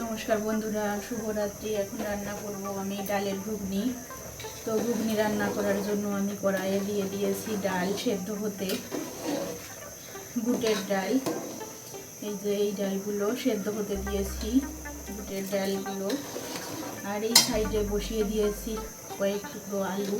নমস্কার বন্ধুরা, শুভরাত্রি। এখন রান্না করব আমি ডালের ঘুগনি। তো ঘুগনি রান্না করার জন্য আমি কড়াইয়ে দিয়ে দিয়েছি ডাল সেদ্ধ হতে, বুটের ডাল। এই যে এই ডালগুলো সেদ্ধ হতে দিয়েছি, বুটের ডালগুলো। আর এই সাইডে বসিয়ে দিয়েছি কয়েক টুকরো আলু,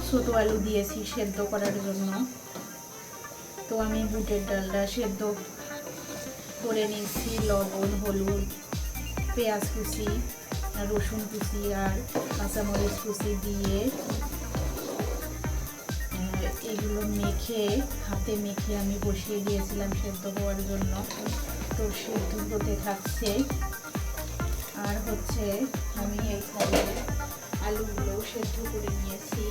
ছোটো আলু দিয়েছি সেদ্ধ করার জন্য। তো আমি বুটের ডালটা সেদ্ধ করে নিয়েছি, লবণ, হলুদ, পেঁয়াজ কুচি, রসুন কুচি আর কাঁচামরিচ কুচি দিয়ে এগুলো হাতে মেখে আমি বসিয়ে দিয়েছিলাম সেদ্ধ হওয়ার জন্য। তো সেদ্ধ হতে থাকছে। আর আমি এই সাইডে আলুগুলো সেদ্ধ করে নিয়েছি,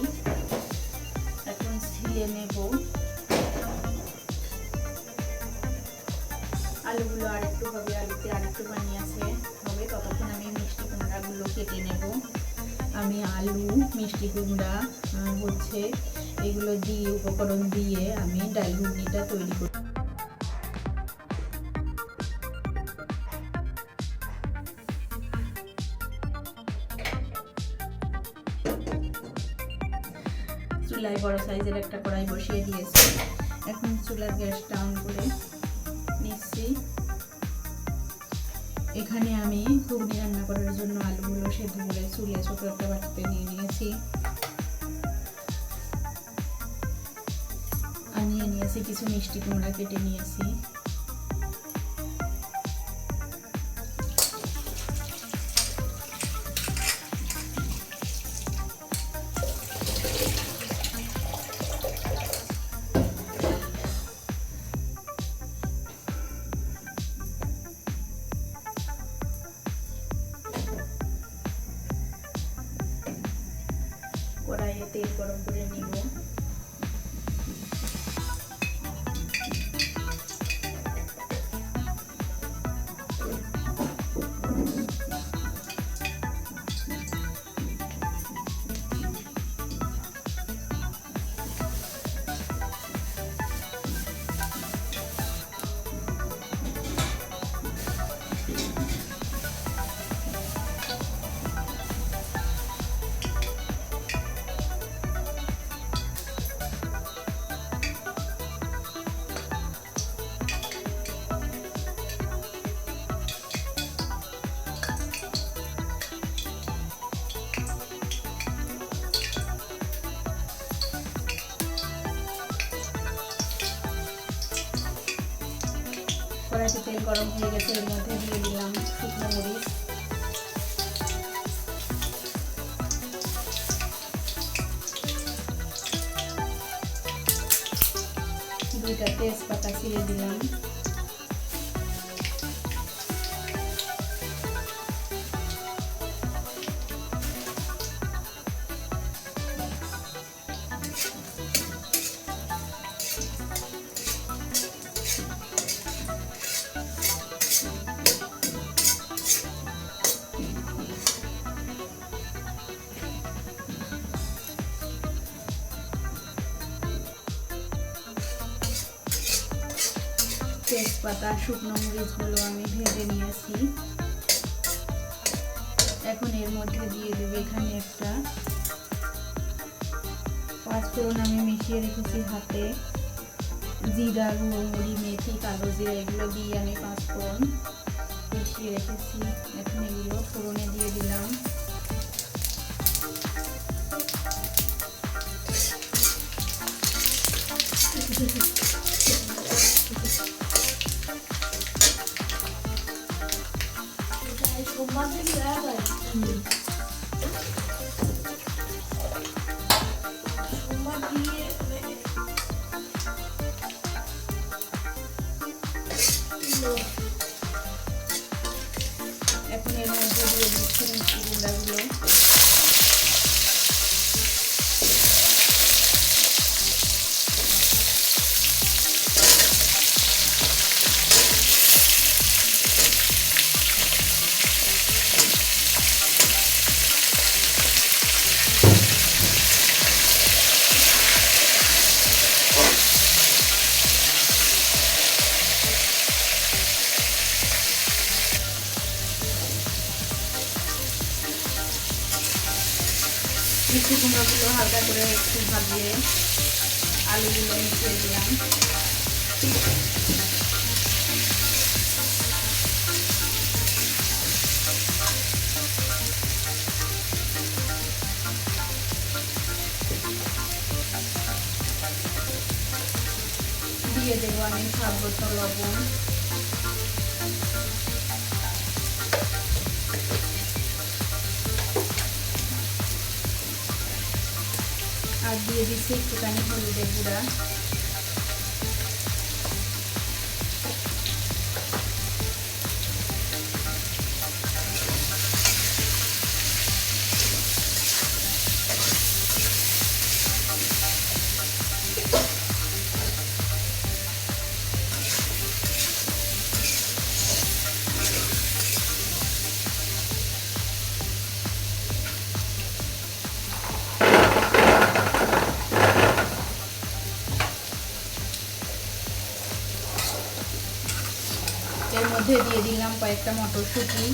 এখন ছিলে নেব। আলুগুলো আরেকটু হবে, আলুতে আরেকটু পানি আছে, ততক্ষণ আমি মিষ্টি কুমড়াগুলো কেটে নেব। আমি আলু, মিষ্টি কুমড়া এগুলো দিয়ে উপকরণ দিয়ে আমি ডাল ঘুগনিটা তৈরি করি। চুলায় বড় সাইজের একটা কড়াই বসিয়ে দিয়েছি। এখন চুলার গ্যাসটা অন করে নিচ্ছি। এখানে আমি ঘুগনি রান্না করার জন্য আলুগুলো সেদ্ধ করে চুলে ছোট একটা বাটিতে নিয়ে নিয়েছি। আর নিয়ে নিয়েছি কিছু মিষ্টি কুমড়া কেটে নিয়েছি। কড়াইয়ে তেল গরম করে নিব। কড়াইতে তেল গরম হয়ে গেছে, এর মধ্যে দিয়ে দিলাম শুকনো মরিচ, দুইটা তেজপাতা ছিঁড়ে দিলাম, তেজপাতা, শুকনো মরিচগুলো আমি ভেজে নিয়েছি। এখন এর মধ্যে দিয়ে দেবো এখানে একটা পাঁচফোড়ন আমি মিশিয়ে রেখেছি হাতে, জিরা, গুঁড়ো, মেথি, কালো জিরা এগুলো দিয়ে আমি পাঁচফোড়ন মিশিয়ে রেখেছি। এখন এগুলো ফোড়নে দিয়ে দিলাম। এখন এর মধ্যে দিয়ে দিচ্ছি মিষ্টি কুমড়াগুলো। মিষ্টি কুমড়োগুলো হালকা করে একটু ভাজিয়ে আলুগুলো মিশিয়ে দিলাম। দিয়ে দেবো আমি স্বাদ মতো লবণ, আর দিয়ে দিচ্ছি একটুখানি হলুদের গুঁড়া। এর মধ্যে দিয়ে দিলাম কয়েকটা মটরশুঁটি,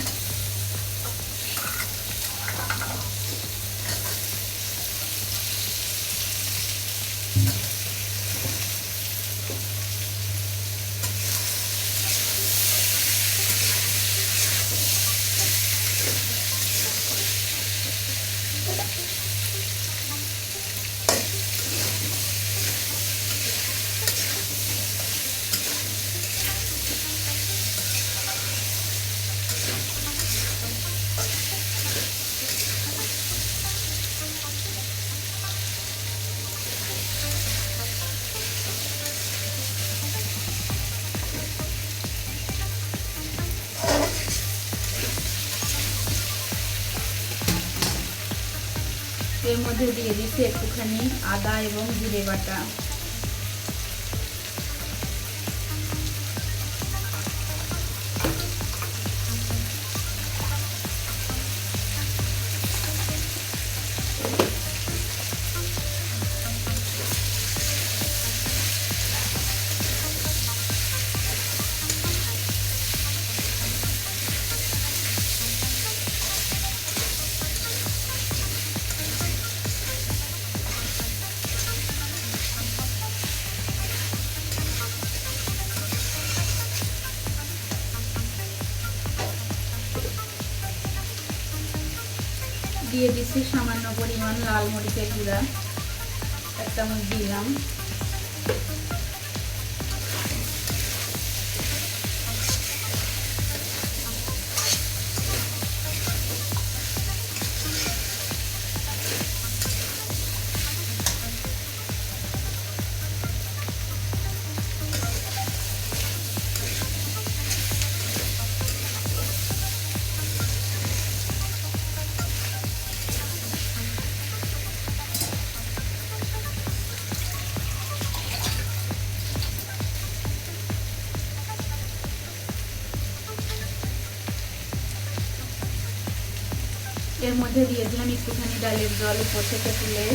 এর মধ্যে দিয়ে দিচ্ছি একটুখানি আদা এবং জিরে বাটা। দিয়ে দিচ্ছি সামান্য পরিমাণ লাল মরিচের গুঁড়া, 1 চামচ দিলাম। এর মধ্যে দিয়ে দিলাম একটুখানি ডালের জল উপর থেকে তুলে।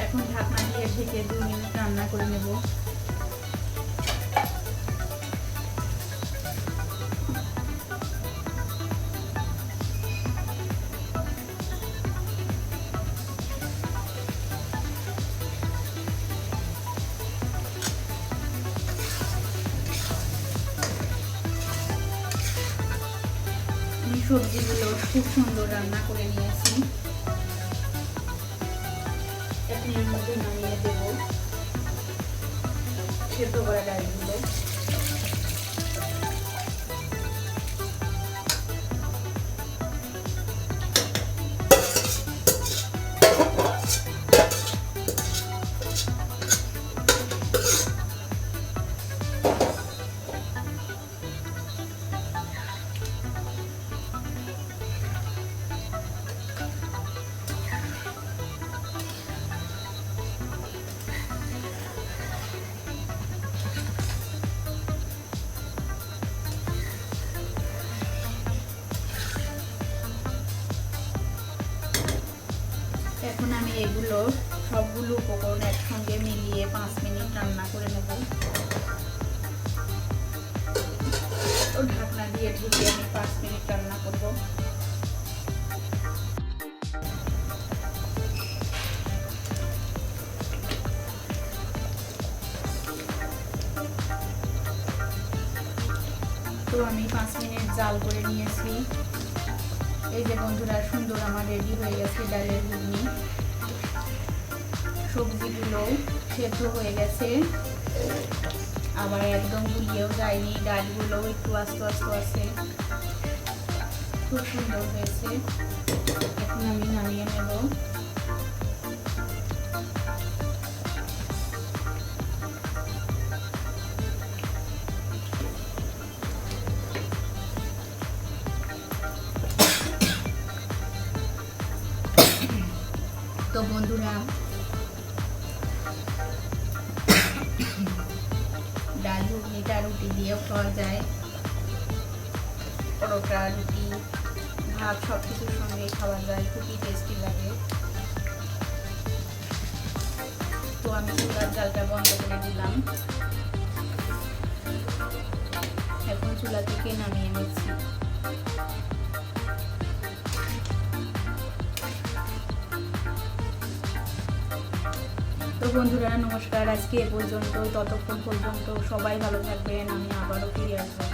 এখন ঢাকনা দিয়ে ঢেকে 2 মিনিট রান্না করে নেব। সবজিগুলো খুব সুন্দর রান্না করে নিয়েছি। এখন এর মধ্যে নামিয়ে দেব সেদ্ধ করা ডালগুলো। এগুলো সবগুলো উপকরণ একসঙ্গে মিলিয়ে 5 মিনিট রান্না করে নেব। তো ঢাকনা দিয়ে ঢেকে আমি 5 মিনিট রান্না করব। তো আমি 5 মিনিট জাল করে নিয়েছি। এই যে বন্ধুরা, সুন্দর আমার রেডি হয়ে গেছে ডালের ঘুগনি। সবজিগুলো সেদ্ধ হয়ে গেছে, আবার একদম গুলিয়েও যায়নি, ডালগুলো একটু আস্তে আস্তে আছে, খুব সুন্দর হয়েছে। এখন আমি নামিয়ে নেব। তো বন্ধুরা, ডাল ঘুগনিটা রুটি দিয়েও খাওয়া যায়, পরোটা, রুটি, ভাত সব কিছুর সঙ্গেই খাওয়া যায়, খুবই টেস্টি লাগে। তো আমি চুলার জালটা বন্ধ করে দিলাম, এখন চুলা থেকে নামিয়ে নিচ্ছি। তো বন্ধুরা নমস্কার, আজকে এ পর্যন্ত। ততক্ষণ পর্যন্ত সবাই ভালো থাকবেন, আমি আবারও ফিরে আসবো।